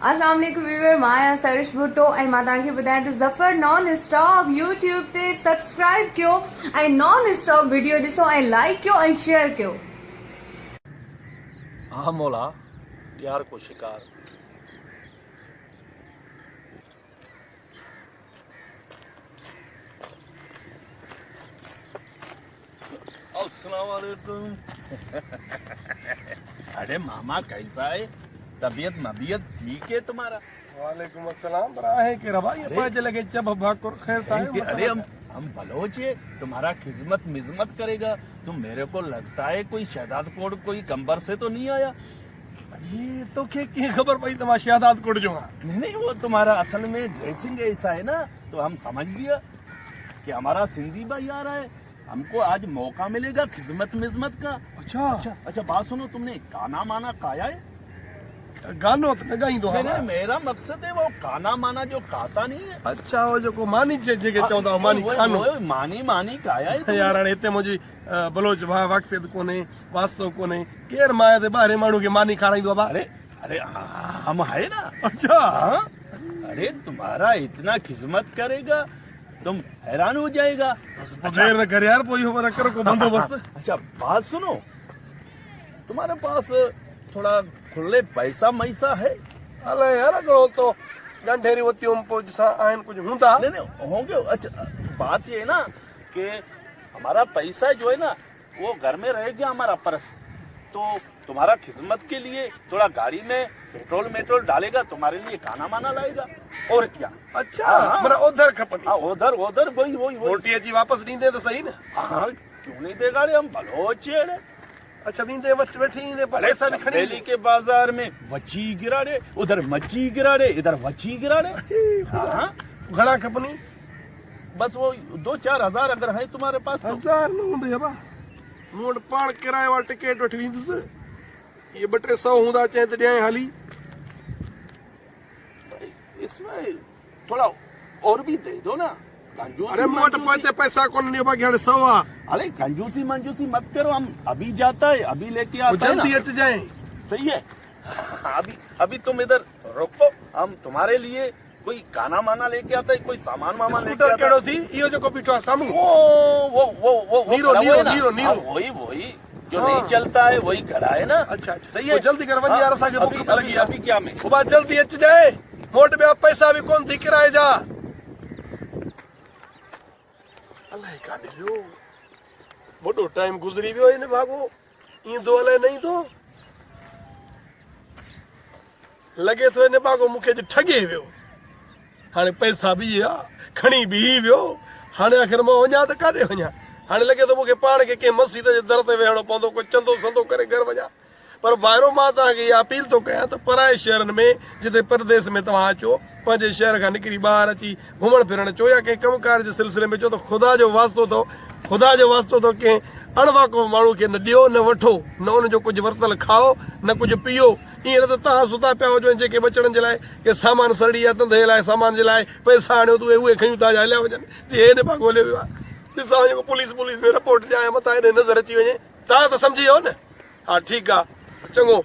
अस्सलाम वालेकुम व्यूअर मां सरिश भुट्टो ऐं मां तव्हांखे ॿुधायां त ज़फ़र नॉन स्टॉप यूट्यूब ते सब्सक्राइब कयो ऐं नॉन स्टॉप वीडियो ॾिसो ऐं लाइक कयो ऐं शेयर कयो। हाँ मौला यार को शिकार। अस्सलाम वालेकुम। अरे मामा कैसा है, तबीयत नबीयत ठीक है तुम्हारा? वालेकुम अस्सलाम। है कि रबा ये पाँच लगे जब भाकुर खैर था है। अरे हम बलोच है, तुम्हारा खिदमत मिजमत करेगा। तुम मेरे को लगता है कोई शहदाद कोड कोई कंबर से तो नहीं आया? ये तो के खबर पई तमा शहदाद कोड जो नहीं वो तुम्हारा असल में ड्रेसिंग ऐसा है ना, तो हम समझ लिया कि हमारा सिंधी भाई आ रहा है, हमको आज मौका मिलेगा खिदमत मिजमत का। अच्छा बात सुनो, तुमने गाना माना खाया है? गानो तो गाई दो। नहीं, मेरा मकसद है वो खाना माना जो खाता नहीं है। अच्छा वो जो को मानी जे चौदा मानी खानो मानी खाया है यार इते मुझी बलोच भा वाकफियत कोने वास्तव कोने केर माया दे बाहरे मानू के मानी खाराई दो बा। अरे हम है ना। अच्छा अरे तुम्हारा इतना खिदमत करेगा तुम हैरान हो जाएगा। देर न कर यार कोई हो कर को बंदोबस्त। अच्छा बात सुनो, तुम्हारे पास थोड़ा खुले पैसा मैसा है? अले यार अगलो तो गंढेरी होती हम पो जसा आयन कुछ हुंदा नहीं होंगे। अच्छा बात ये है ना कि हमारा पैसा जो है ना वो घर में रह गया हमारा पर्स, तो तुम्हारा खिदमत के लिए थोड़ा गाड़ी में पेट्रोल डालेगा, तुम्हारे लिए खाना माना लाएगा और क्या। अच्छा मेरा उधर खपनी। हाँ उधर वही रोटी जी वापस नहीं दे तो सही ना। हाँ क्यों नहीं देगा रे, हम बलोच है। अच्छा वींदे बैठी ने पैसा भी खड़ी दिल्ली के बाजार में वची गिरा रे, उधर मच्छी गिरा रे, इधर वची गिरा रे। हाँ घड़ा खपनी बस वो 2-4 हजार अगर है तुम्हारे पास तो। 1000 न हुंदे बा नोट पाण किराए वाला टिकट वठी विंदस ये 200 हुंदा चाहे त ॾियां हाली। इसमें थोड़ा और भी दे दो ना। अरे मोट पहुंचे पैसा कौन नहीं बाकी 100 आ। अरे कंजूसी मंजूसी मत करो, हम अभी जाता है अभी लेके आता है ना। जल्दी अच जाए। सही है। अभी तुम इधर रोको, हम तुम्हारे लिए कोई गाना माना लेके आता है, कोई सामान वामान लेके आता है। केड़ो थी इयो जो को पीठो सामू वो नीरो वही जो नहीं चलता है वही खड़ा है ना। अच्छा सही है। जल्दी कर वंजी यार असा के भूख लगी। अभी क्या में वो बात जल्दी अच जाए, मोट में पैसा भी कौन थी किराए जा। अल्लाह का दियो मोटो टाइम गुजरी वियो इन भागो ईंदो अलाए नहीं तो लगे तो इन भागो मुखे जो ठगे वियो। हाणे पैसा भी आ खणी भी वियो, हाणे आखिर मां वञा त काॾे वञा। हाणे लगे तो मुखे पाण के के मस्जिद जे दर ते वेहणो पवंदो, कोई चंदो संदो करे घर वञा। पर ॿाहिरों मां तव्हांखे इहा अपील थो कयां त पराए शहरनि में जिते परदेस में तव्हां अचो, पंहिंजे शहर खां निकिरी ॿाहिरि अची घुमण फिरण चो या कंहिं कमकार जे सिलसिले में चो त ख़ुदा जो वास्तो अथव कंहिं अणवाको माण्हू खे न ॾियो न वठो, न उनजो कुझु वरतल खाओ न कुझु पीओ। ईअं त तव्हां सुता पिया हुजो जेके बचड़नि जे लाइ के सामान सड़ी आहे धंधे लाइ सामान जे लाइ पैसा आणियो त उहे खयूं था हलिया वञनि जे हेॾे भाग ॻोल्हे वियो आहे। ॾिसां जेको पुलिस में रिपोर्ट ॾियां मथां हेॾे नज़र अची वञे तव्हां त सम्झी वियो न। हा ठीकु आहे चङो।